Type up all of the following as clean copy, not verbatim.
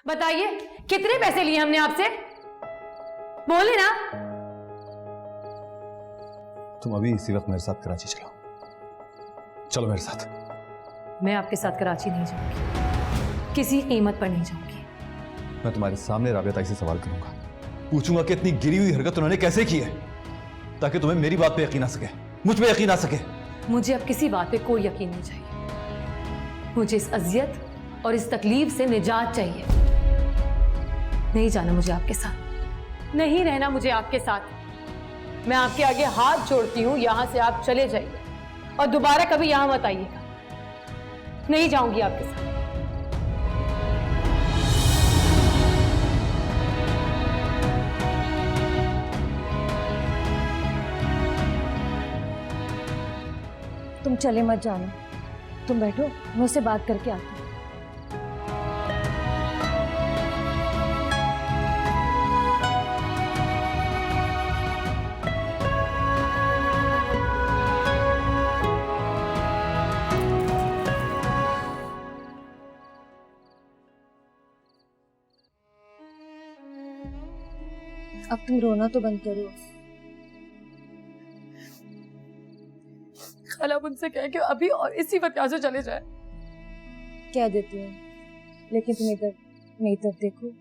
बताइए कितने पैसे लिए हमने आपसे, बोले ना। तुम अभी इसी वक्त मेरे साथ कराची चलो, चलो मेरे साथ। मैं आपके साथ कराची नहीं जाऊंगी, किसी कीमत पर नहीं जाऊंगी। मैं तुम्हारे सामने राबिया ताई से सवाल करूंगा, पूछूंगा कि इतनी गिरी हुई हरकत उन्होंने कैसे की है, ताकि तुम्हें मेरी बात पे यकीन आ सके, मुझ पे यकीन आ सके। मुझे अब किसी बात पे कोई यकीन नहीं चाहिए। मुझे इस अजियत और इस तकलीफ से निजात चाहिए। नहीं जाना मुझे आपके साथ, नहीं रहना मुझे आपके साथ। मैं आपके आगे हाथ जोड़ती हूं, यहां से आप चले जाइए और दोबारा कभी यहां मत आइएगा। नहीं जाऊंगी आपके साथ। तुम चले मत जाना, तुम बैठो, मैं उससे बात करके आती हूँ। अब तुम रोना तो बंद करो। खाला मुझसे कह के अभी और इसी वक्त यहाँ से चले जाए। कह देती हूँ, लेकिन तुम इधर मेरी तरफ देखो,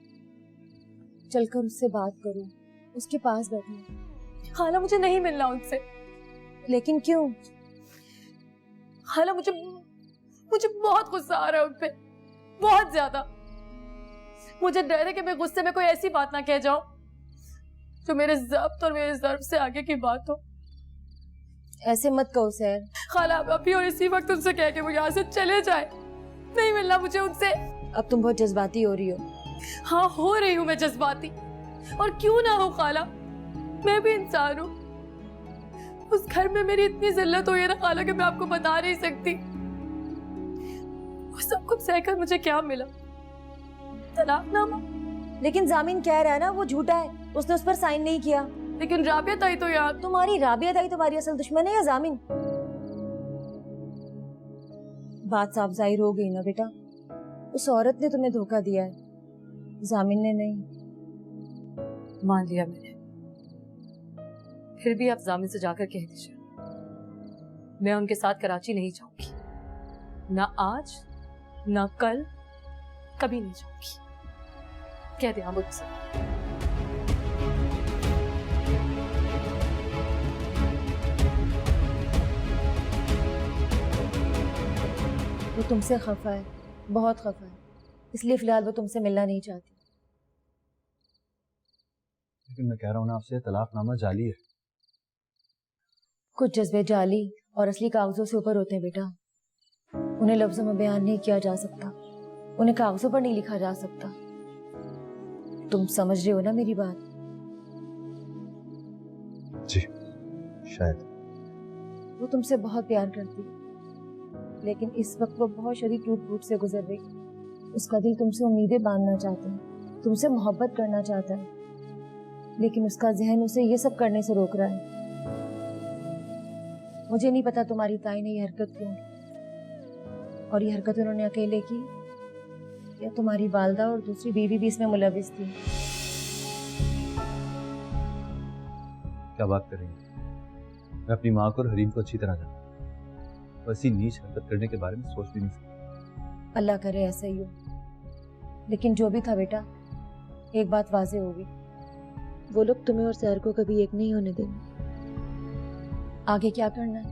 चलकर उससे बात करो, उसके पास बैठो। खाला मुझे नहीं मिलना उनसे। लेकिन क्यों? खाला मुझे बहुत गुस्सा आ रहा है उन पे, बहुत ज्यादा। मुझे डर है कि मैं गुस्से में कोई ऐसी बात ना कह जाऊं जो मेरे ज़ब्त और मेरे ज़र्ब से आगे की बात हो। ऐसे मत कहो सैर। खाला अभी और इसी वक्त उनसे कह के वो यहाँ से चले जाए, नहीं मिलना मुझे उनसे। अब तुम बहुत जज्बाती हो रही हो। हाँ, हो रही हूँ मैं जज्बाती, और क्यों ना हो खाला, मैं भी इंसान हूँ। उस घर में मेरी इतनी जिल्लत हुई है ना खाला कि मैं आपको बता नहीं सकती। वो सब कुछ सहकर मुझे क्या मिला? तलाकनामा। लेकिन जामिन कह रहा है ना वो झूठा है, उसने उस पर साइन नहीं किया। लेकिन राबिया ताई तो यार। तुम्हारी राबिया ताई तुम्हारी असल दुश्मन है या जामिन? बात साफ जाहिर हो गई ना बेटा, उस औरत ने तुम्हें धोखा दिया है, जामिन ने नहीं। मान लिया मैंने, फिर भी आप जामिन से जाकर कह दीजिए मैं उनके साथ कराची नहीं जाऊंगी, ना आज ना कल, कभी नहीं जाऊंगी। कह दे मुझसे। वो तुमसे खफा है, बहुत खफा है, इसलिए फिलहाल वो तुमसे मिलना नहीं चाहती। लेकिन मैं कह रहा हूँ ना आपसे, तलाकनामा जाली है। कुछ जज्बे जाली और असली कागजों से ऊपर होते हैं बेटा, उन्हें लफ्जों में बयान नहीं किया जा सकता, उन्हें कागजों पर नहीं लिखा जा सकता। तुम समझ रहे हो ना मेरी बात? जी शायद। वो तुमसे बहुत प्यार करती है, लेकिन इस वक्त वो बहुत शदीद टूट फूट से गुजर रही। उसका दिल तुमसे उम्मीदें बांधना चाहता है, तुमसे मोहब्बत करना चाहता है, लेकिन उसका जहन उसे ये सब करने से रोक रहा है। मुझे नहीं पता तुम्हारी ताई ने ये हरकत क्यों की, और ये हरकत उन्होंने अकेले की या तुम्हारी वालदा और दूसरी बीवी भी इसमें मुलविस थी। क्या बात कर रही हैं? मैं अपनी माँ को और हरीम को अच्छी तरह जानता हूँ, ऐसी नीच हरकत करने के बारे में सोच भी नहीं सकता। अल्लाह करे ऐसा ही हो, लेकिन जो भी था बेटा, एक बात वाज़ेह होगी, वो लोग तुम्हें और सैर को कभी एक नहीं होने देंगे। आगे क्या करना है,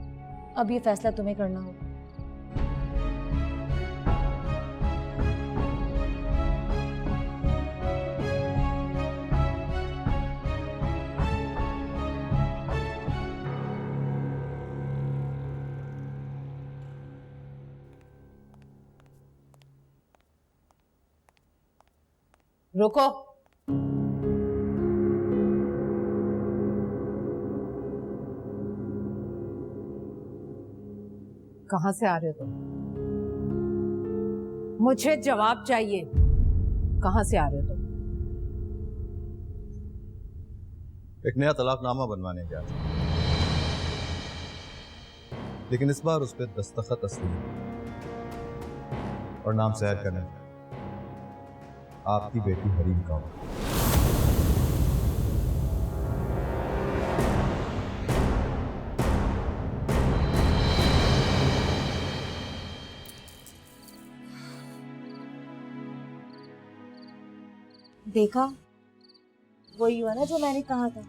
अब ये फैसला तुम्हें करना होगा। रुको। कहां से आ रहे हो तुम? मुझे जवाब चाहिए, कहां से आ रहे हो तुम? एक नया तलाकनामा बनवाने गया था, लेकिन इस बार उस पर दस्तखत असली है और नाम सैर करने। आपकी बेटी हरीम का हो। देखा, वही हुआ ना जो मैंने कहा था।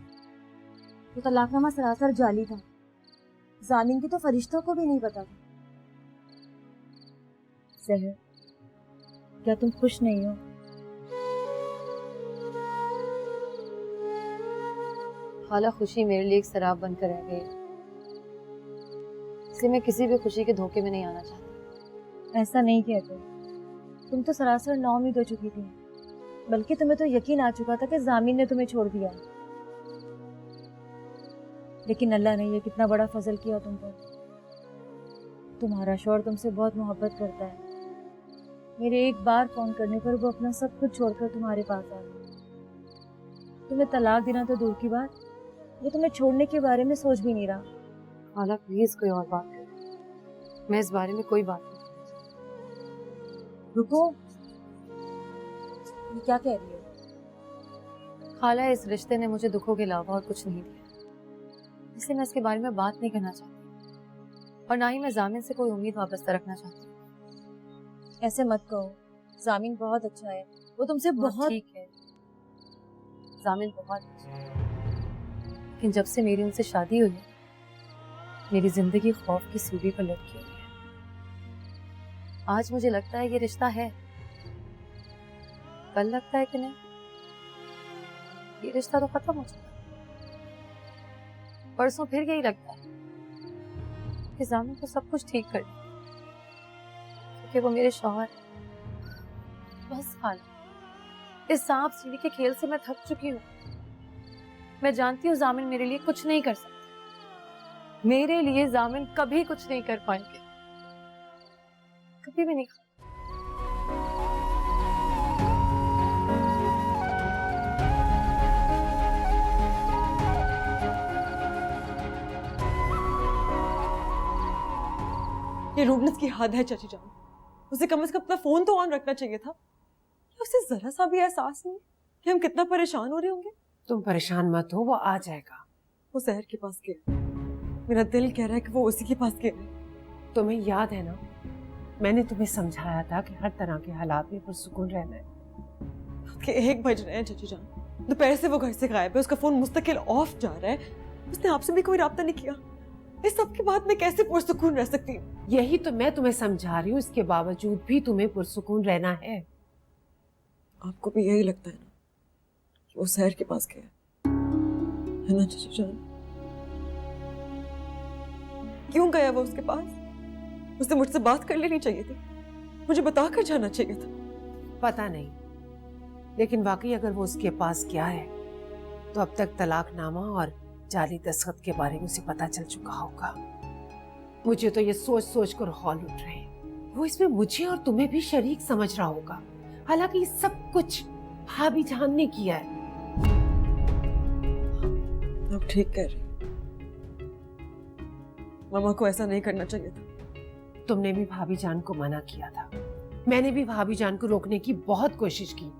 तो तलाकनामा सरासर जाली था। जामिन की तो फरिश्तों को भी नहीं पता था। सहर, क्या तुम खुश नहीं हो? खाला, खुशी मेरे लिए एक शराब बनकर रह गई, इसलिए मैं किसी भी खुशी के धोखे में नहीं आना चाहती। ऐसा नहीं कहते। तुम तो सरासर नाउम्मीद हो चुकी थी, बल्कि तुम्हें तो यकीन आ चुका था कि जामिन ने तुम्हें छोड़ दिया। लेकिन अल्लाह ने ये कितना बड़ा फजल किया तुम पर। तुम्हारा शौहर तुमसे बहुत मोहब्बत करता है। मेरे एक बार फोन करने पर वो अपना सब कुछ छोड़कर तुम्हारे पास आ गया। तुम्हें तलाक देना तो दूर की बात, वो तुम्हें छोड़ने के बारे में सोच भी नहीं रहा। खाला प्लीज कोई और बात करो, मैं इस बारे में कोई बात नहीं करती। रुको, ये क्या कह रही हो? खाला, इस रिश्ते ने मुझे दुखों के अलावा और कुछ नहीं दिया, इसलिए मैं इसके बारे में बात नहीं करना चाहती, और ना ही मैं जामिन से कोई उम्मीद वाबस्ता रखना चाहती। ऐसे मत कहो, जामिन बहुत अच्छा है। वो तुमसे बहुत ठीक है, जामिन बहुत अच्छा है, लेकिन जब से मेरी उनसे शादी हुई है, मेरी जिंदगी खौफ की सूली पर लटकी हुई है। आज मुझे लगता है ये रिश्ता है, कल लगता है कि नहीं, ये रिश्ता तो खत्म हो चुका है। परसों फिर यही लगता है कि जामिन को सब कुछ ठीक कर दिया, क्योंकि वो मेरे शौहर हैं। बस हाल, इस सांप सीढ़ी के खेल से मैं थक चुकी हूँ। मैं जानती हूँ जामिन मेरे लिए कुछ नहीं कर सकते, मेरे लिए जामिन कभी कुछ नहीं कर पाएंगे, कभी भी नहीं। ये रूबनेस की हद है चाची जान। उसे कम से कम अपना फोन तो ऑन रखना चाहिए था। उसे जरा सा भी एहसास नहीं कि हम कितना परेशान हो रहे होंगे। तुम परेशान मत हो, वो आ जाएगा। वो सहर के पास गया, मेरा दिल कह रहा है कि वो उसी के पास गया। तुम्हें याद है ना, मैंने तुम्हें समझाया था कि हर तरह के हालात में पुरसुकून रहना है। रात के 1 बज रहे हैं चाची जान, दोपहर से वो घर से गायब है, उसका फोन मुस्तकिल ऑफ जा रहा है, उसने आपसे भी कोई राब्ता नहीं किया। इस सब के बाद मैं कैसे पुरसुकून रह सकती हूँ? यही तो मैं तुम्हें समझा रही हूँ, इसके बावजूद भी तुम्हें पुरसुकून रहना है। आपको भी यही लगता है ना कि वो सहर के पास गया है ना चाची जान? क्यों गया वो उसके पास? उससे मुझसे बात कर लेनी चाहिए थी, मुझे बता कर जाना चाहिए था। पता नहीं, लेकिन वाकई अगर वो उसके पास गया है तो अब तक तलाकनामा और जाली दस्तखत के बारे में उसे पता चल चुका होगा। मुझे तो ये सोच सोच कर हौल उठ रहे हैं, वो इसमें मुझे और तुम्हें भी शरीक समझ रहा होगा। हालांकि सब कुछ भाभी जान ने किया है। आप ठीक कह रही, मामा को ऐसा नहीं करना चाहिए था। तुमने भी भाभी जान को मना किया था, मैंने भी भाभी जान को रोकने की बहुत कोशिश की,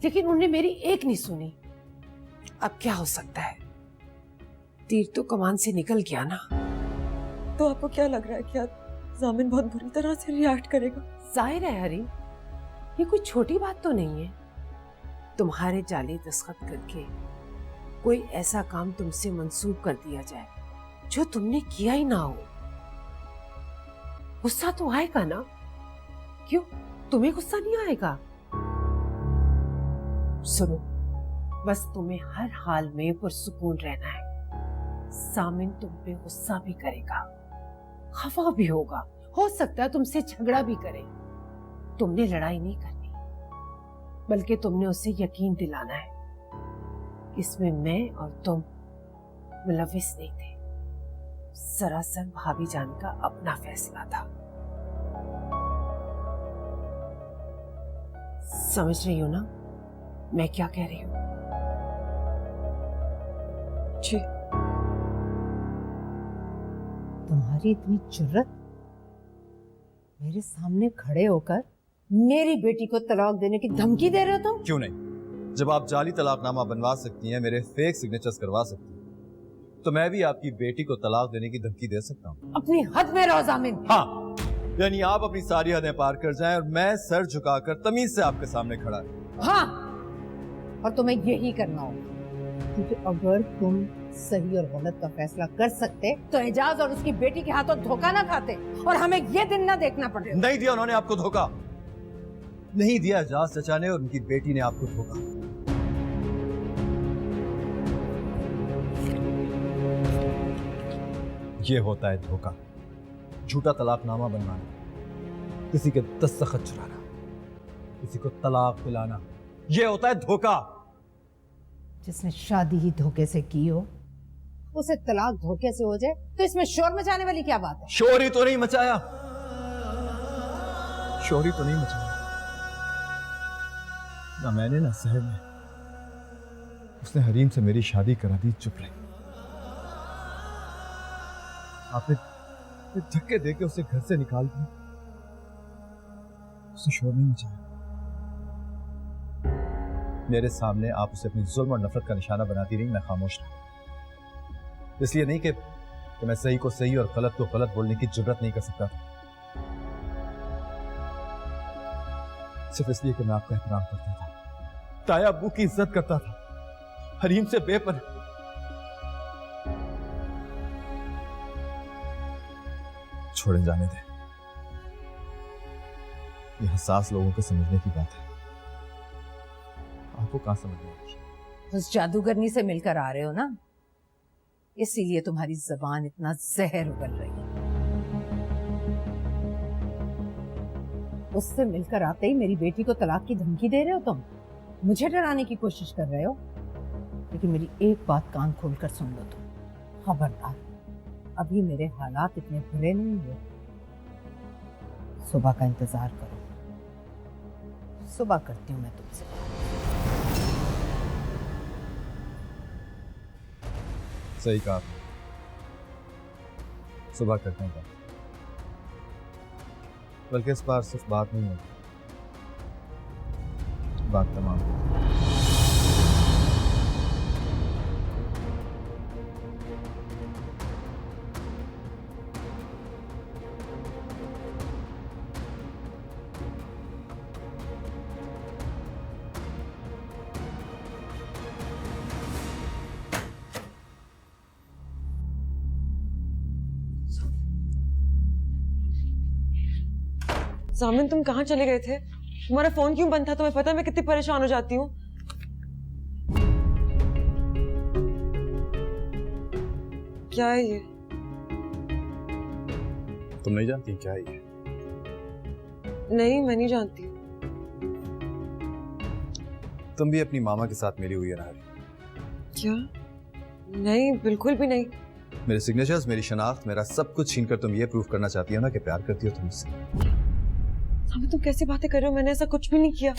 लेकिन उन्होंने मेरी एक नहीं सुनी। अब क्या हो सकता है, तीर तो कमान से निकल गया ना। तो आपको क्या लग रहा है कि जामिन बहुत बुरी तरह से रिएक्ट करेगा? जाहिर है हरी, ये कोई छोटी बात तो नहीं है। तुम्हारे जाली दस्तखत करके कोई ऐसा काम तुमसे मंसूब कर दिया जाए जो तुमने किया ही ना हो, गुस्सा तो आएगा ना? क्यों, तुम्हें गुस्सा नहीं आएगा? सुनो, बस तुम्हें हर हाल में पुरसुकून रहना है। सामिन तुम पे गुस्सा भी करेगा, खफा भी होगा, हो सकता है तुमसे झगड़ा भी करे। तुमने लड़ाई नहीं करनी, बल्कि तुमने उसे यकीन दिलाना है। इसमें मैं और तुम मुलविस नहीं थे, सरासर भाभी जान का अपना फैसला था। समझ रही हो ना मैं क्या कह रही हूँ? जी। तुम्हारी इतनी जुर्रत, मेरे सामने खड़े होकर मेरी बेटी को तलाक देने की धमकी दे रहे हो तुम? क्यों नहीं? जब आप जाली तलाकनामा बनवा सकती हैं, मेरे फेक सिग्नेचर्स करवा सकती हैं, तो मैं भी आपकी बेटी को तलाक देने की धमकी दे सकता हूँ। अपनी हद में रहो जामिन। हाँ, यानी आप अपनी सारी हदें पार कर जाएं और मैं सर झुकाकर तमीज से आपके सामने खड़ा है। हाँ, और तुम्हें यही करना होगा, क्योंकि अगर तुम सही और गलत का फैसला कर सकते तो एजाज और उसकी बेटी के हाथों धोखा ना खाते और हमें ये दिन ना देखना पड़े। नहीं दिया उन्होंने आपको धोखा, नहीं दिया एजाज चचा ने और उनकी बेटी ने आपको धोखा। ये होता है धोखा, झूठा तलाकनामा बनवाना, किसी के दस्तखत चुराना, किसी को तलाक दिलाना, ये होता है धोखा। जिसने शादी ही धोखे से की हो, उसे तलाक धोखे से हो जाए तो इसमें शोर मचाने वाली क्या बात है? शोर ही तो नहीं मचाया, शोर ही तो नहीं मचाया, ना मैंने ना सहर ने। उसने हरीम से मेरी शादी करा दी, चुप रही। आपने धक्के देके उसे घर से निकाल दिया, उसे शोर नहीं मचाया। मेरे सामने आप उसे अपनी जुल्म और नफरत का निशाना बनाती रही, मैं खामोश रहा। इसलिए नहीं कि मैं सही को सही और गलत को गलत बोलने की जुर्रत नहीं कर सकता था, सिर्फ इसलिए कि मैं आपका एहतराम करता था, ताया अब्बू की इज्जत करता था, हरीम से बेपनाह। छोड़े जाने दे, ये हसास लोगों को समझने की बात है, आपको कहां समझ में आएगी? उस जादूगरनी से मिलकर आ रहे हो ना, इसीलिए तुम्हारी जबान इतना जहर उगल रही है। उससे मिलकर आते ही मेरी बेटी को तलाक की धमकी दे रहे हो तुम, मुझे डराने की कोशिश कर रहे हो। लेकिन मेरी एक बात कान खोलकर सुन लो तुम, खबरदार, अभी मेरे हालात इतने बुरे नहीं हुए। सुबह का इंतजार करो, सुबह करती हूँ मैं तुमसे। सही कहा, सुबह करते हैं बात। बल्कि इस बार सिर्फ बात नहीं होगी, बात तमाम होगी। जामिन, तुम कहाँ चले गए थे? तुम्हारा फोन क्यों बंद था? तुम्हें पता है मैं कितनी परेशान हो जाती हूँ। क्या है ये? तुम नहीं जानती क्या है ये? नहीं, मैं नहीं जानती। तुम भी अपनी मामा के साथ मिली हुई है ना? क्या? नहीं, बिल्कुल भी नहीं। मेरे सिग्नेचर्स, मेरी शनाख्त, मेरा सब कुछ छीनकर तुम ये प्रूफ करना चाहती हो ना कि प्यार करती हो तुम मुझसे। सामने तुम कैसी बातें कर रहे हो? मैंने ऐसा कुछ भी नहीं किया।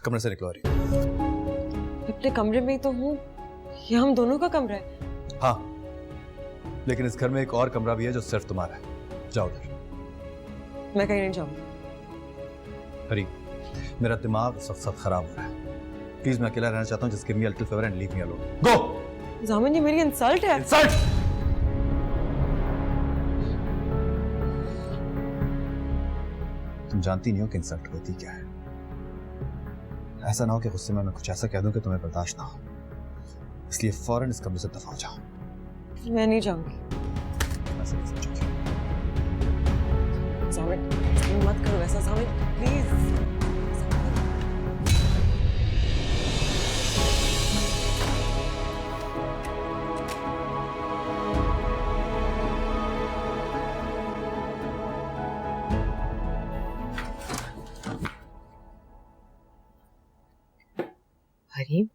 कमरे से निकलो रही। अपने कमरे में ही तो हूँ, ये हम दोनों का कमरा है। हाँ, लेकिन इस घर में एक और कमरा भी है जो सिर्फ तुम्हारा है। जाओ उधर। मैं कहीं नहीं जाऊंगी। हरी, मेरा दिमाग इस वक्त सब खराब हो रहा है, प्लीज मैं अकेला रहना चाहता हूँ। Just give me a little favour and leave me alone. Go. Jamin, ये मेरी इंसल्ट है। इंसल्ट? तुम जानती नहीं हो कि इंसल्ट होती क्या है। ऐसा ना हो कि गुस्से में मैं कुछ ऐसा कह दूं कि तुम्हें बर्दाश्त ना हो, इसलिए फौरन इस कमरे से दफा हो जाओ। मैं नहीं जाऊंगी। ऐसे नहीं समझोगी। जामिन, मत करो ऐसा। जामिन, प्लीज। हरीम,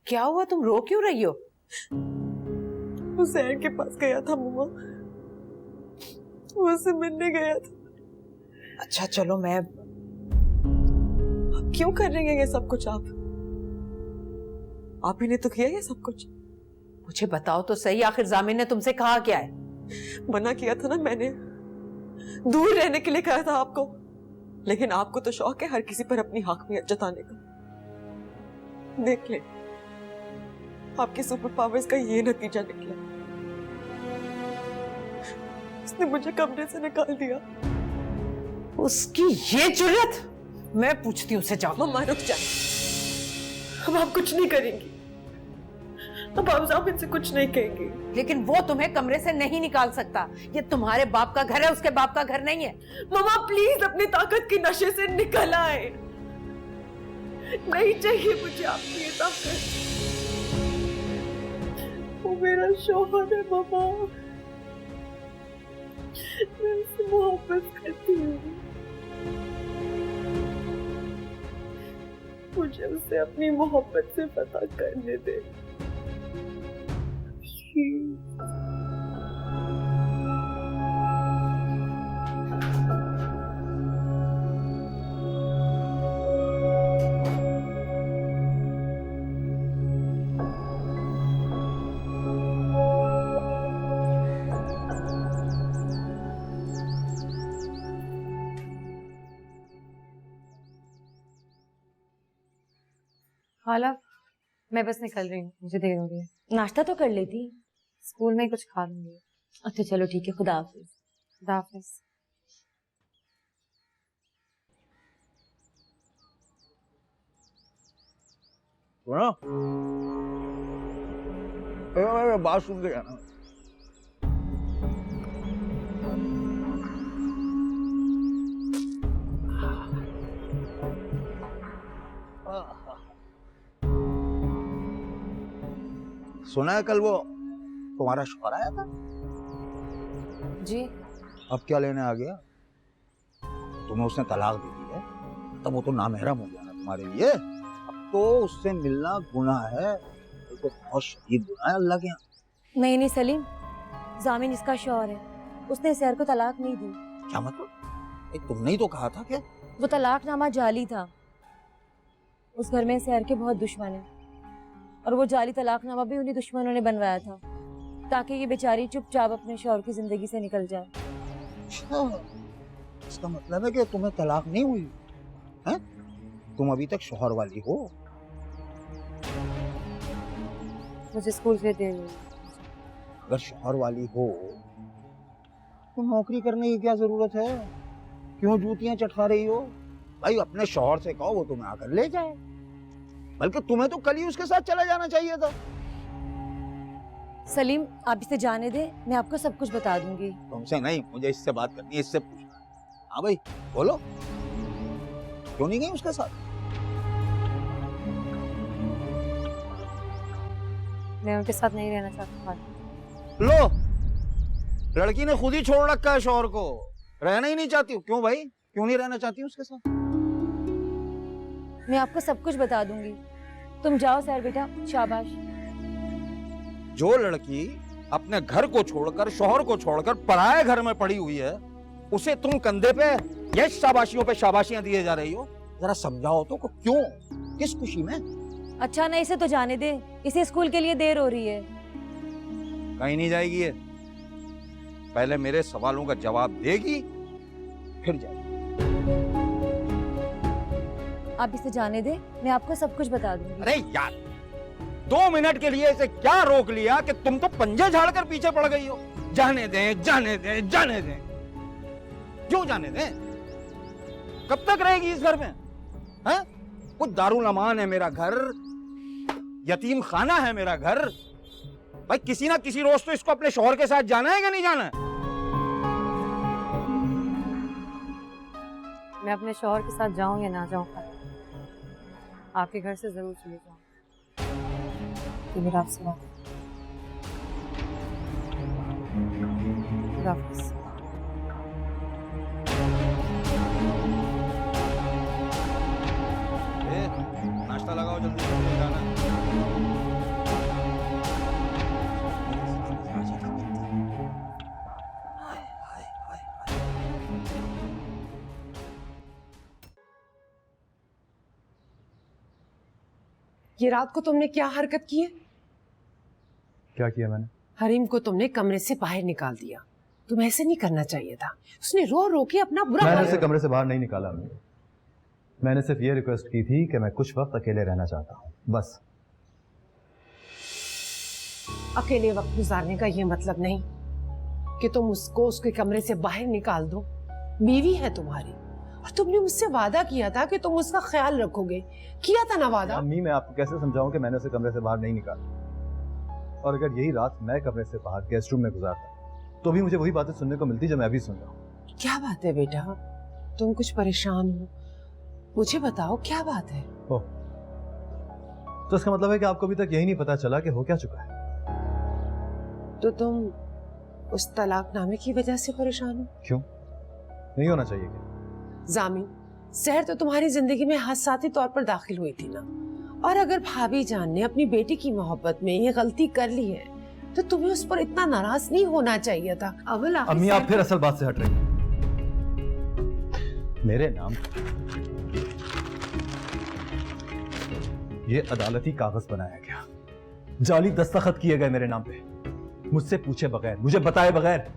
क्या हुआ? तुम रो क्यों रही हो? वो सैर के पास गया था मम्मा, वो उससे मिलने गया था। अच्छा चलो, मैं आप क्यों कर रही हैं ये सब कुछ? आप ही ने तो किया ये सब कुछ। मुझे बताओ तो सही, आखिर जामिन ने तुमसे कहा क्या है? मना किया था ना मैंने, दूर रहने के लिए कहा था आपको, लेकिन आपको तो शौक है हर किसी पर अपनी हकमियत जताने का। देख ले, आपके सुपर पावर्स का ये नतीजा निकला। उसने मुझे कमरे से निकाल दिया। उसकी ये जुर्रत, मैं पूछती हूँ उसे, जाओ। मम्मा रुक जाए, अब आप कुछ नहीं करेंगी, अब आप जामिन से कुछ नहीं कहेंगी। लेकिन वो तुम्हें कमरे से नहीं निकाल सकता। ये तुम्हारे बाप का घर है, उसके बाप का घर नहीं है। मम्मा प्लीज अपनी ताकत के नशे से निकल आए। नहीं चाहिए मुझे आपकी ये ताकत। वो मेरा शौहर है मम्मा, मैं उससे मोहब्बत करती हूँ। मुझे उसे अपनी मोहब्बत से पता करने दे। खाला, मैं बस निकल रही हूँ, मुझे देर हो रही है। नाश्ता तो कर लेती। स्कूल में ही कुछ खा लूंगी। अच्छा चलो ठीक है, खुदा हाफिज। खुदा हाफिज। सुनो, बात सुन के जाना। सुना है कल वो तुम्हारा शौहर आया था? जी। अब क्या लेने आ गया? तुम्हें उसने तलाक दे दी है, तब वो तो नामहरम हो गया ना तुम्हारे लिए। अब तो उससे मिलना गुनाह है, तो बहुत शदीद गुनाह है अल्लाह के यहाँ। नहीं सलीम, जामिन इसका शौहर है, उसने सैर को तलाक नहीं दी। क्या मतलब? तुमने ही तो कहा था क्या? वो तलाकनामा जाली था। उस घर में सैर के बहुत दुश्मन हैं, और वो जाली तलाकनामा भी उन्हीं दुश्मनों ने बनवाया था, ताकि ये बेचारी चुपचाप अपने शौहर की जिंदगी से निकल जाए। अच्छा, इसका मतलब है कि तुम्हें तलाक नहीं हुई है? तुम अभी तक शौहर वाली हो। मुझे स्कूल से देर हुई। अगर शौहर वाली हो तो नौकरी करने की क्या जरूरत है? क्यों जूतियां चटका रही हो? भाई अपने शौहर से कहो वो तुम्हें आकर ले जाए, बल्कि तुम्हें तो कल ही उसके साथ चला जाना चाहिए था। सलीम, आप इसे जाने दे, मैं आपको सब कुछ बता दूंगी। तुमसे नहीं, मुझे इससे बात करनी है, इससे पूछना है। हाँ भाई बोलो, क्यों नहीं गई उसके साथ? मैं उनके साथ नहीं रहना चाहती। लो, लड़की ने खुद ही छोड़ रखा है शौहर को, रहना ही नहीं चाहती हूँ। क्यों भाई, क्यों नहीं रहना चाहती हूँ उसके साथ? मैं आपको सब कुछ बता दूंगी, तुम जाओ सैर बेटा, शाबाश। जो लड़की अपने घर को छोड़कर, शौहर को छोड़कर पराये घर में पड़ी हुई है, उसे तुम कंधे पे ये शाबाशियों पे शाबाशियां दिए जा रही हो। जरा समझाओ तो क्यों, किस खुशी में? अच्छा ना, इसे तो जाने दे, इसे स्कूल के लिए देर हो रही है। कहीं नहीं जाएगी ये, पहले मेरे सवालों का जवाब देगी फिर जाएगी। आप इसे जाने दे, मैं आपको सब कुछ बता दूंगी। अरे यार, 2 मिनट के लिए इसे क्या रोक लिया कि तुम तो पंजे झाड़कर पीछे पड़ गई हो। जाने दें, जाने दें, जाने दें। क्यों जाने दें? कब तक रहेगी इस घर में? हैं? वो दारुल अमान है मेरा घर, यतीम खाना है मेरा घर। भाई किसी ना किसी रोज तो इसको अपने शौहर के साथ जाना है कि नहीं जाना है? मैं अपने शौहर के साथ जाऊं या ना जाऊं, आपके घर से जरूर चली जाऊं। ये मेरा आपसे बात है। खुदा हाफिज़। नाश्ता लगाओ जल्दी, मुझे जाना है। ये रात को तुमने क्या हरकत की है? क्या किया मैंने? हरीम को तुमने कमरे से बाहर निकाल दिया। तुम्हें ऐसे नहीं करना चाहिए था। उसने रो रो के अपना बुरा मैंने हाल उसे कमरे से बाहर नहीं निकाला अम्मी। मैंने सिर्फ ये रिक्वेस्ट की थी कि मैं कुछ वक्त अकेले रहना चाहता हूँ, बस। अकेले वक्त गुजारने का ये मतलब नहीं कि तुम उसको उसके कमरे से बाहर निकाल दो। बीवी है तुम्हारी और तुमने मुझसे वादा किया था कि तुम उसका ख्याल रखोगे। किया था ना वादा? अम्मी, मैं आपको कैसे समझाऊं कि मैंने उसे कमरे से बाहर नहीं निकाला? और अगर यही रात मैं कमरे से बाहर गेस्ट रूम में गुजारता तो भी मुझे वही बातें सुनने को मिलती जो मैं अभी सुन रहा हूँ। क्या बात है बेटा? तुम कुछ परेशान हो? मुझे बताओ क्या बात है? ओह, तो इसका मतलब है कि आपको अभी तक यही नहीं पता चला कि हो क्या चुका है? तो तुम उस तलाकनामे की वजह से परेशान हो? क्यों? नहीं होना चाहिए क्या? जामिन, सहर तो तुम्हारी जिंदगी में हादसाती तौर पर दाखिल हुई थी ना, और अगर भाभी जान ने अपनी बेटी की मोहब्बत में ये गलती कर ली है तो तुम्हें उस पर इतना नाराज नहीं होना चाहिए था। अव्वल आखिर अम्मी, आप फिर असल बात से हट रही हैं। मेरे नाम ये अदालती कागज बनाया गया, जाली दस्तखत किए गए मेरे नाम पे, मुझसे पूछे बगैर, मुझे बताए बगैर।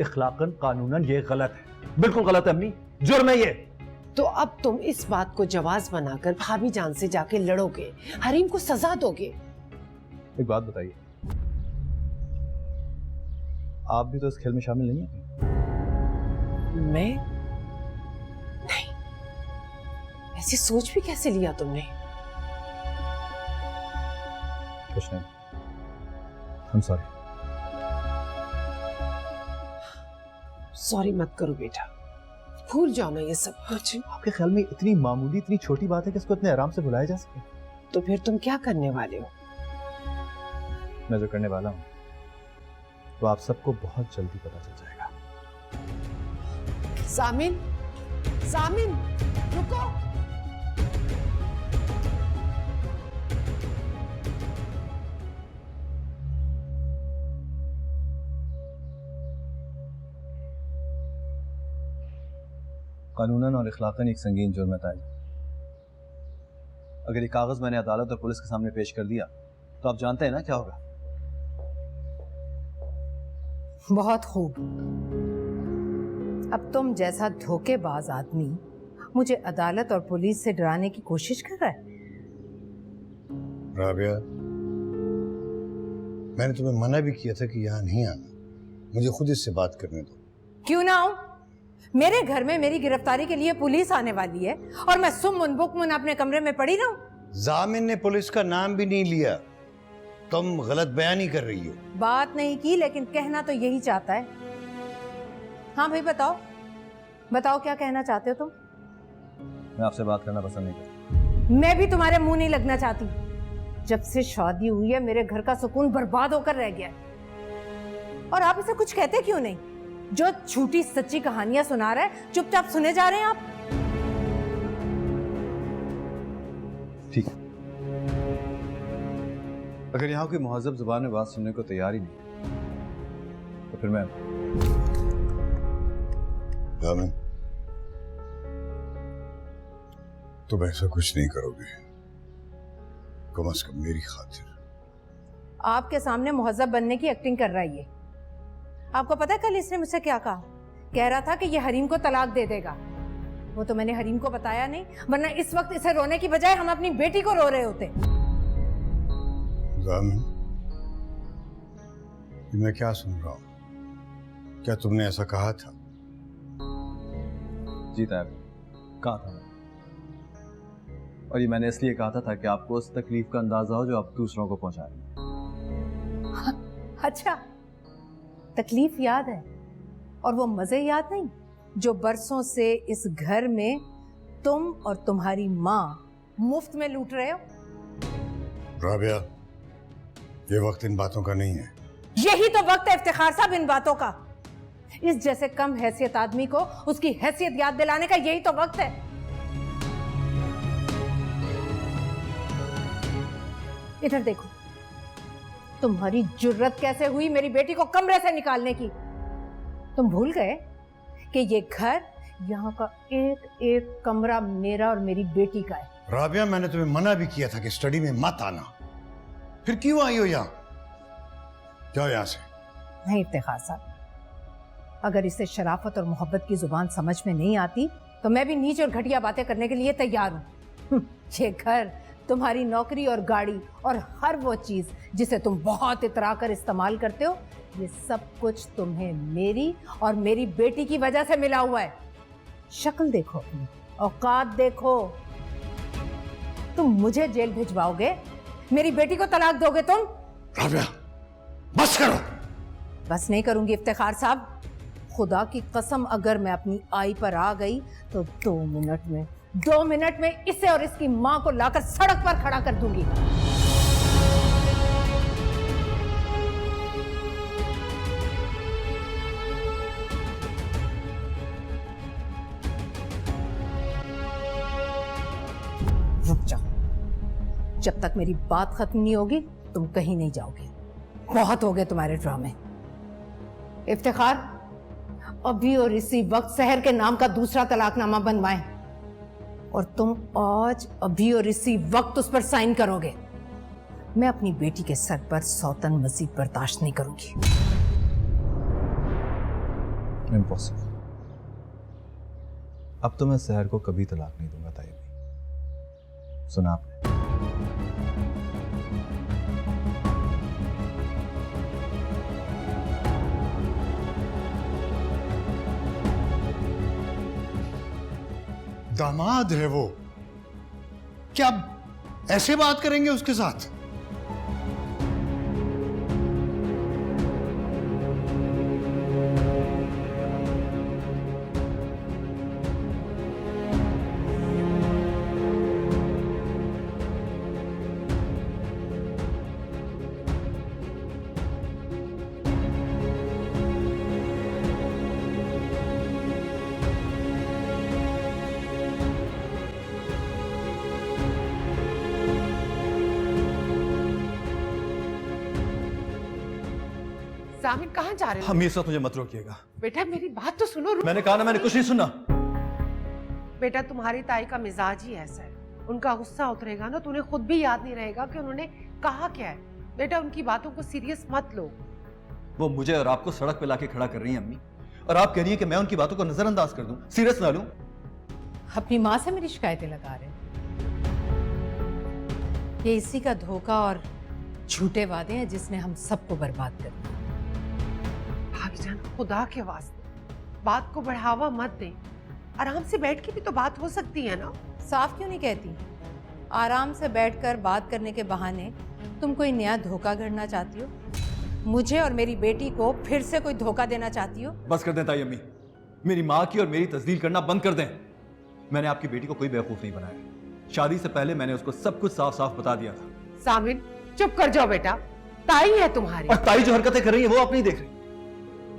इखलाकन कानूनन ये गलत है, बिल्कुल गलत है अम्मी, जुर्म है ये। तो अब तुम इस बात को जवाज बनाकर भाभी जान से जाके लड़ोगे, हरीम को सजा दोगे। एक बात बताइए, आप भी तो इस खेल में शामिल नहीं हैं? मैं नहीं, ऐसी सोच भी कैसे लिया तुमने? कुछ नहीं, I'm sorry। सॉरी मत करो बेटा, भूल जाओ ना ये सब कुछ। आपके ख्याल में इतनी मामूली, इतनी छोटी बात है कि इसको इतने आराम से भुलाया जा सके? तो फिर तुम क्या करने वाले हो? मैं जो करने वाला हूँ तो आप सबको बहुत जल्दी पता चल जाएगा। सामिन, सामिन, रुको। कानूनन और इखलाकन एक संगीन जुर्म है ताई। अगर ये कागज मैंने अदालत और पुलिस के सामने पेश कर दिया तो आप जानते हैं ना क्या होगा। बहुत खूब। अब तुम जैसा धोखेबाज आदमी मुझे अदालत और पुलिस से डराने की कोशिश कर रहा है। राबिया, मैंने तुम्हें मना भी किया था कि यहाँ नहीं आना, मुझे खुद इससे बात करने दो। क्यों ना आऊं? मेरे घर में मेरी गिरफ्तारी के लिए पुलिस आने वाली है और मैं सुम्मुन बुकमुन अपने कमरे में पड़ी रहूं? जामिन ने पुलिस का नाम भी नहीं लिया, तुम गलत बयानी कर रही हो। बात नहीं की, लेकिन कहना तो यही चाहता है। हाँ भाई बताओ, बताओ क्या कहना चाहते हो तुम? मैं आपसे बात करना पसंद नहीं करता। मैं भी तुम्हारे मुंह नहीं लगना चाहती। जब से शादी हुई है मेरे घर का सुकून बर्बाद होकर रह गया है। और आप इसे कुछ कहते क्यों नहीं? जो झूठी सच्ची कहानियां सुना रहा है चुपचाप सुने जा रहे हैं आप। ठीक है, अगर यहाँ कोई मुहज़्ज़ब जुबान में बात सुनने को तैयार ही नहीं तो फिर मैं जामिन, तुम ऐसा कुछ नहीं करोगे, कम से कम मेरी खातिर। आपके सामने मुहज़्ज़ब बनने की एक्टिंग कर रहा है ये। आपको पता है कल इसने मुझसे क्या कहा? कह रहा था कि ये हरीम को तलाक दे देगा। वो तो मैंने हरीम को बताया नहीं, वरना इस वक्त इसे रोने की बजाय हम अपनी बेटी को रो रहे होते। जामिन, ये मैं क्या सुन रहा हूँ? क्या तुमने ऐसा कहा था? जी तायब, कहा था मैंने। और ये मैंने इसलिए कहा था ताकि आपको उस तकलीफ का अंदाजा हो जो आप दूसरों को पहुंचा रहे हैं। अच्छा, तकलीफ याद है और वो मजे याद नहीं जो बरसों से इस घर में तुम और तुम्हारी माँ मुफ्त में लूट रहे हो। राबिया, ये वक्त इन बातों का नहीं है। यही तो वक्त है इफ्तिखार साहब इन बातों का। इस जैसे कम हैसियत आदमी को उसकी हैसियत याद दिलाने का यही तो वक्त है। इधर देखो, तुम्हारी जुर्रत कैसे हुई मेरी बेटी को कमरे से निकालने की? तुम भूल गए कि ये घर, यहाँ का एक एक कमरा मेरा और मेरी बेटी का है। राबिया, मैंने तुम्हें मना भी किया था कि स्टडी में मत आना, फिर क्यों आई हो यहाँ? जाओ यहाँ से। नहीं इफ्तिखार साहब, अगर इसे शराफत और मोहब्बत की जुबान समझ में नहीं आती तो मैं भी नीच और घटिया बातें करने के लिए तैयार हूँ। ये घर, तुम्हारी नौकरी और गाड़ी और हर वो चीज जिसे तुम बहुत इतरा कर इस्तेमाल करते हो, ये सब कुछ तुम्हें मेरी और मेरी बेटी की वजह से मिला हुआ है। शक्ल देखो अपनी, औकात देखो। तुम मुझे जेल भिजवाओगे, मेरी बेटी को तलाक दोगे तुम? राबिया, बस करो। बस नहीं करूंगी इफ्तिखार साहब। खुदा की कसम, अगर मैं अपनी आई पर आ गई तो 2 मिनट में इसे और इसकी मां को लाकर सड़क पर खड़ा कर दूंगी। रुक जाओ, जब तक मेरी बात खत्म नहीं होगी तुम कहीं नहीं जाओगे। बहुत हो गए तुम्हारे ड्रामे। इफ्तिखार, अभी और इसी वक्त शहर के नाम का दूसरा तलाकनामा बनवाएं और तुम आज अभी और इसी वक्त उस पर साइन करोगे। मैं अपनी बेटी के सर पर सौतन मजीद बर्दाश्त नहीं करूंगी। इम्पॉसिबल। अब तो मैं शहर को कभी तलाक नहीं दूंगा ताई। सुना आपने? दामाद है वो, क्या आप ऐसे बात करेंगे उसके साथ? सामिन कहाँ जा रहे हो? हमेशा तुझे मत रोकिएगा। बेटा मेरी बात तो सुनो। मैंने कहा ना, मैंने कुछ नहीं सुना। बेटा तुम्हारी ताई का मिजाज ही ऐसा है, उनका गुस्सा उतरेगा ना तो उन्हें खुद भी याद नहीं रहेगा कि उन्होंने कहा क्या है। बेटा उनकी बातों को सीरियस मत लो। वो मुझे और आपको सड़क पे लाके खड़ा कर रही है अम्मी, और आप कह रही हैं कि मैं उनकी बातों को नजरअंदाज कर दूं, सीरियस ना लूं। अपनी माँ से मेरी शिकायतें लगा रहे हो। ये इसी का धोखा और झूठे वादे हैं जिसने हम सबको बर्बाद कर दिया। भाईजान खुदा के वास्ते बात को बढ़ावा मत दे, आराम से बैठ के भी तो बात हो सकती है ना। साफ क्यों नहीं कहती? आराम से बैठकर बात करने के बहाने तुम कोई नया धोखा गढ़ना चाहती हो, मुझे और मेरी बेटी को फिर से कोई धोखा देना चाहती हो। बस कर दें ताई अम्मी, मेरी माँ की और मेरी तस्दील करना बंद कर दें। मैंने आपकी बेटी को कोई बेवकूफ नहीं बनाया। शादी से पहले मैंने उसको सब कुछ साफ साफ बता दिया था। सामिन चुप कर जाओ बेटा, ताई है तुम्हारी। और ताई जो हरकतें कर रही है वो आप नहीं देख रही।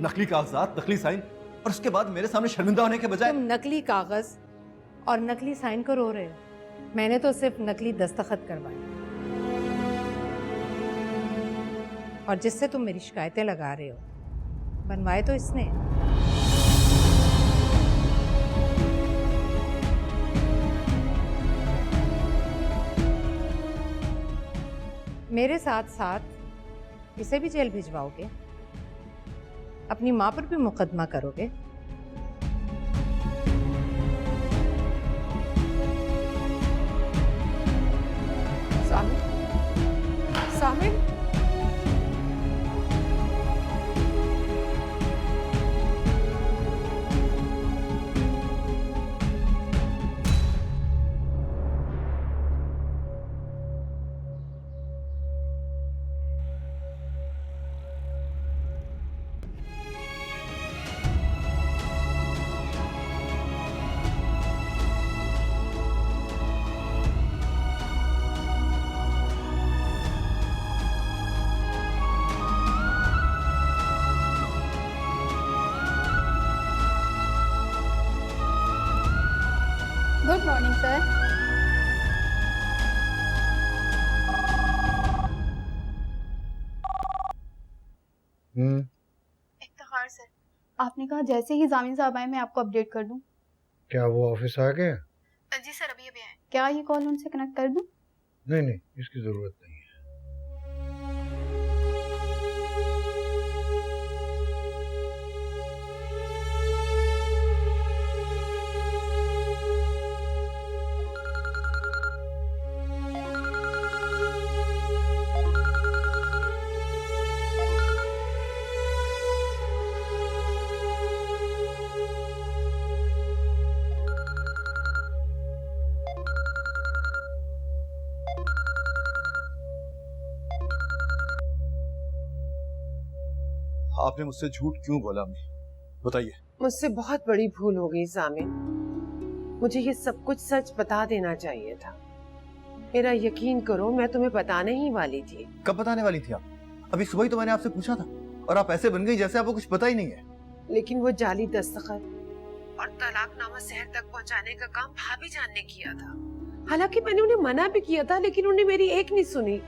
नकली कागजात, नकली साइन, और उसके बाद मेरे सामने शर्मिंदा होने के बजाय तुम नकली कागज और नकली साइन को रो रहे हो। मैंने तो सिर्फ नकली दस्तखत करवाए, और जिससे तुम मेरी शिकायतें लगा रहे हो बनवाए तो इसने। मेरे साथ साथ इसे भी जेल भिजवाओगे, अपनी मां पर भी मुकदमा करोगे। Samin, Samin good morning sir. Iftikhar sir, आपने कहा जैसे ही जामिन साहब आए मैं आपको अपडेट कर दूं। क्या वो ऑफिस आ गए? जी सर, अभी अभी आए। क्या ये कॉल उनसे कनेक्ट कर दूं? नहीं नहीं, इसकी जरूरत नहीं है। आपने मुझसे झूठ क्यों बोला अम्मी? बताइए। मुझसे बहुत बड़ी भूल हो गई जामिन। मुझे ये सब कुछ सच बता देना चाहिए था। मेरा यकीन करो, मैं तुम्हें बताने ही वाली थी। कब बताने वाली थी आप? अभी सुबह ही तो मैंने आपसे पूछा था और आप ऐसे बन गई जैसे आपको कुछ पता ही नहीं है। लेकिन वो जाली दस्तखत और तलाकनामा शहर तक पहुंचाने का काम भाभी जान ने किया था। हालांकि मैंने उन्हें मना भी किया था, लेकिन उन्हें मेरी एक नहीं सुनी।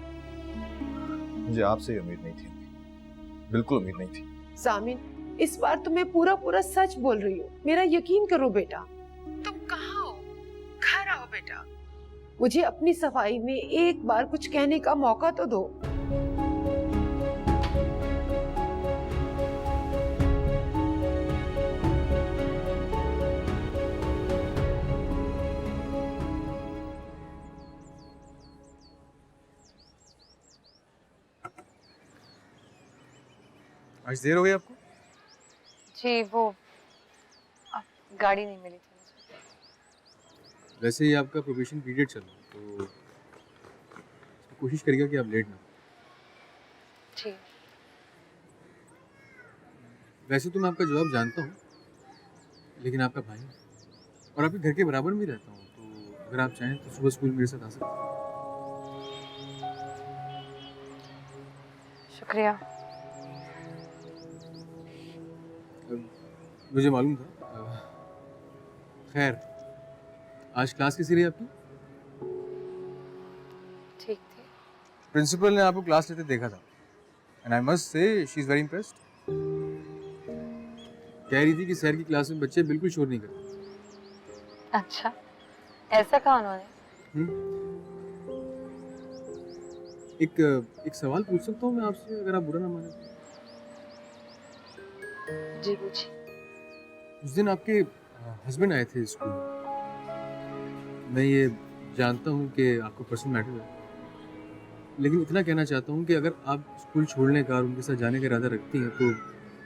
मुझे आपसे उम्मीद नहीं थी, बिल्कुल उम्मीद नहीं थी। जामिन, इस बार तो मैं पूरा पूरा सच बोल रही हूँ। मेरा यकीन करो बेटा। तुम कहाँ हो? घर आओ बेटा। मुझे अपनी सफाई में एक बार कुछ कहने का मौका तो दो। आज देर हो गई आपको? जी वो गाड़ी नहीं मिली थी मुझे। वैसे ही आपका प्रोबेशन पीरियड चल रहा है तो कोशिश करिएगा कि आप लेट ना हो। जी वैसे तो मैं आपका जवाब जानता हूँ, लेकिन आपका भाई और आपके घर के बराबर में रहता हूँ, तो अगर आप चाहें तो सुबह स्कूल मेरे साथ आ सकते हैं। शुक्रिया। मुझे मालूम था। खैर, आज क्लास कैसी रही आपकी? ठीक थी। प्रिंसिपल ने आपको क्लास लेते देखा था and I must say she is very impressed. कह रही थी कि शहर की क्लास में बच्चे बिल्कुल शोर नहीं करते। अच्छा, ऐसा कहा उन्होंने? एक सवाल पूछ सकता हूँ मैं आपसे, अगर आप बुरा ना माने? जी पूछिए। उस दिन आपके हस्बैंड आए थे स्कूल में। मैं ये जानता हूँ कि आपको पर्सनल मैटर है, लेकिन इतना कहना चाहता हूँ कि अगर आप स्कूल छोड़ने का और उनके साथ जाने का इरादा रखती हैं तो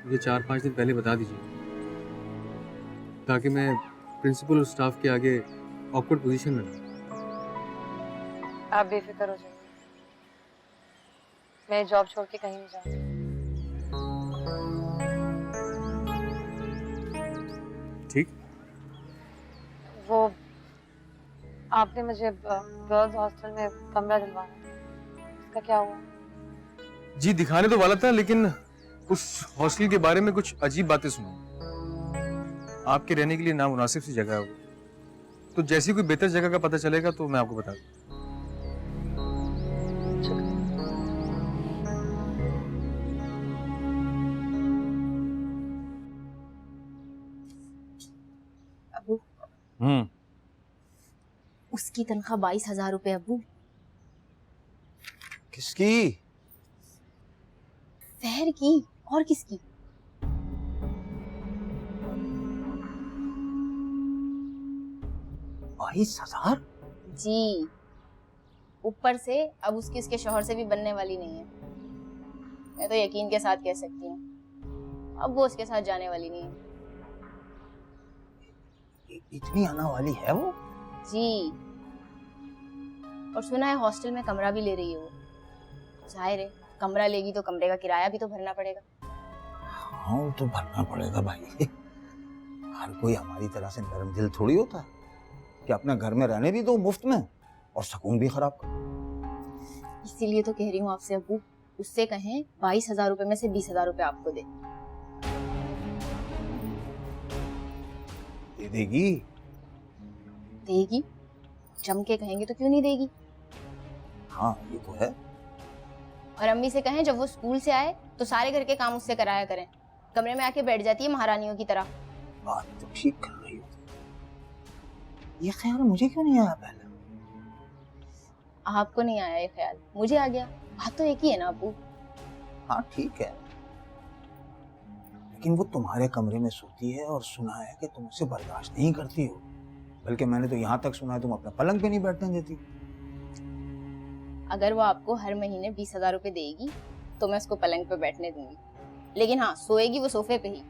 मुझे 4-5 दिन पहले बता दीजिए, ताकि मैं प्रिंसिपल और स्टाफ के आगे ऑकवर्ड पोजीशन में रहूं। आप बेफिक्र हो जाइए, मैं जॉब छोड़ के कहीं नहीं जाऊंगी। ठीक? वो आपने मुझे गर्ल्स हॉस्टल में कमरा दिलवाना, इसका क्या हुआ? जी दिखाने तो वाला था, लेकिन उस हॉस्टल के बारे में कुछ अजीब बातें सुनी। आपके रहने के लिए नामुनासिब सी जगह है वो, तो जैसी कोई बेहतर जगह का पता चलेगा तो मैं आपको बता दूं। अबू, उसकी तनख्वाह 22,000 रुपए। अबू, किसकी? शहर की और किसकी? जी, ऊपर से अब उसकी उसके शौहर से भी बनने वाली नहीं है। मैं तो यकीन के साथ कह सकती हूँ, अब वो उसके साथ जाने वाली नहीं है। इतनी आना वाली है वो? जी, और सुना है हॉस्टल में कमरा भी ले रही है वो। जाहिर है, कमरा लेगी तो कमरे का किराया भी तो भरना पड़ेगा। हाँ, वो तो भरना पड़ेगा भाई। हर कोई हमारी तरह से नरम दिल थोड़ी होता है कि अपना घर में रहने भी दो मुफ्त में और सुकून भी खराब कर। इसीलिए तो कह रही हूँ आपसे अबू, उससे कहें 22,000 रुपए में से 20,000 रुपए आपको दे। दे देगी? देगी, जम के कहेंगे तो क्यों नहीं देगी। हाँ ये तो है। और अम्मी से कहें जब वो स्कूल से आए तो सारे घर के काम उससे कराया करें। कमरे में आके बैठ जाती है महारानियों की तरह। बात तो ठीक कर रही हो, ये ख्याल मुझे क्यों नहीं आया पहले? आपको नहीं आया ये ख्याल, मुझे आ गया। बात तो एक ही है ना अबू। हाँ ठीक है, लेकिन वो तुम्हारे कमरे में सोती है और सुना है कि तुम उसे बर्दाश्त नहीं करती हो, बल्कि मैंने तो यहाँ तक सुना है तुम अपने पलंग पे नहीं बैठने देती। अगर वो आपको हर महीने 20,000 रुपए देगी तो मैं उसको पलंग पे बैठने दूंगी, लेकिन हाँ सोएगी वो सोफे पे ही।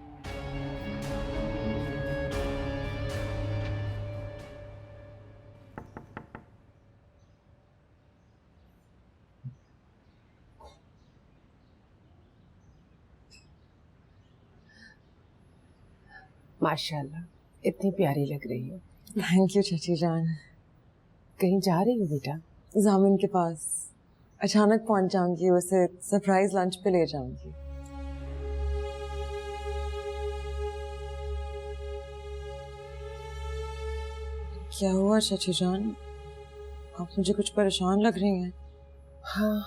माशाल्लाह, इतनी प्यारी लग रही हो। थैंक यू चाची जान। कहीं जा रही हो बेटा? जामिन के पास अचानक पहुंच जाऊंगी, उसे सरप्राइज लंच पे ले जाऊंगी। क्या हुआ चाची जान? आप मुझे कुछ परेशान लग रही हैं। हाँ,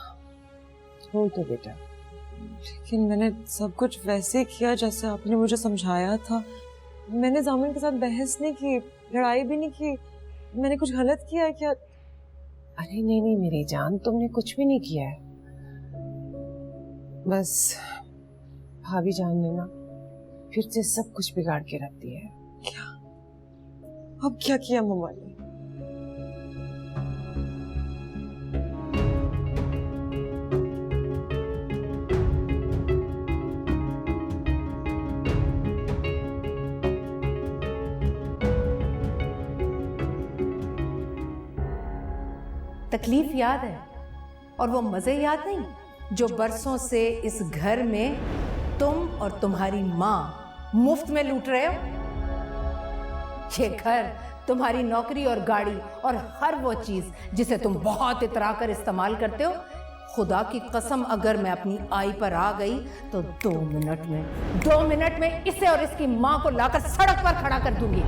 हो तो बेटा। लेकिन मैंने सब कुछ वैसे किया जैसे आपने मुझे समझाया था। मैंने जामिन के साथ बहस नहीं की, लड़ाई भी नहीं की। मैंने कुछ गलत किया है क्या? अरे नहीं नहीं मेरी जान, तुमने कुछ भी नहीं किया है। बस भाभी जान ने ना फिर से सब कुछ बिगाड़ के रख दिया है। क्या? अब क्या किया मम्मा ने? तकलीफ याद है और वो मजे याद नहीं जो बरसों से इस घर में तुम और तुम्हारी माँ मुफ्त में लूट रहे हो। ये घर, तुम्हारी नौकरी और गाड़ी और हर वो चीज जिसे तुम बहुत इतरा कर इस्तेमाल करते हो, खुदा की कसम अगर मैं अपनी आई पर आ गई तो 2 मिनट में इसे और इसकी माँ को लाकर सड़क पर खड़ा कर दूंगी।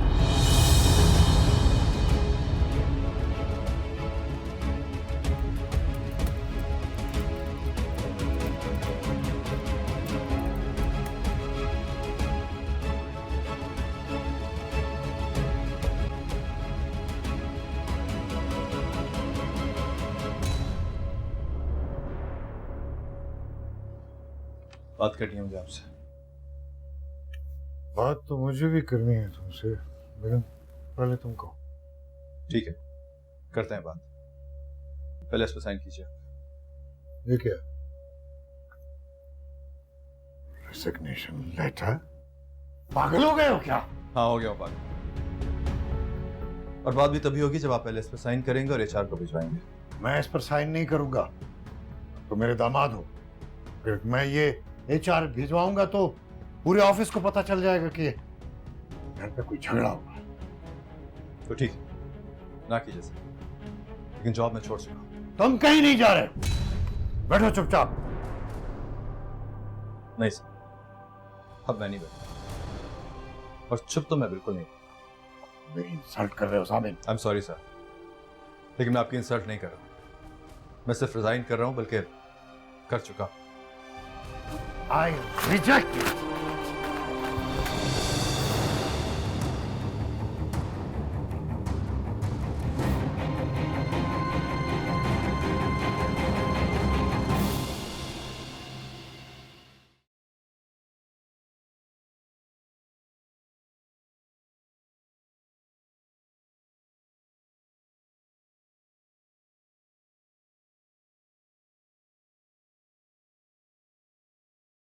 बात करनी है मुझे आपसे। बात तो मुझे भी करनी है तुमसे, लेकिन पहले तुम कहो। ठीक है, करते हैं बात। पहले इस पर साइन कीजिए। ये क्या? Resignation letter? पागल हो गए हो क्या? हाँ, हो गया हूँ पागल। और बात भी तभी होगी जब आप पहले इस पर साइन करेंगे और एचआर को भिजवाएंगे। मैं इस पर साइन नहीं करूंगा। तो मेरे दामाद हो, फिर मैं ये एचआर भिजवाऊंगा तो पूरे ऑफिस को पता चल जाएगा कि घर पे कोई झगड़ा हुआ। तो ठीक है, ना कीजिए सर, लेकिन जॉब में छोड़ चुका हूं। तुम कहीं नहीं जा रहे, बैठो चुपचाप। नहीं सर, अब मैं नहीं बैठा, और चुप तो मैं बिल्कुल नहीं। मेरी इंसल्ट कर रहे हो सामिन। आई एम सॉरी सर, लेकिन मैं आपकी इंसल्ट नहीं कर रहा। मैं सिर्फ रिजाइन कर रहा हूं, बल्कि कर चुका। I reject it.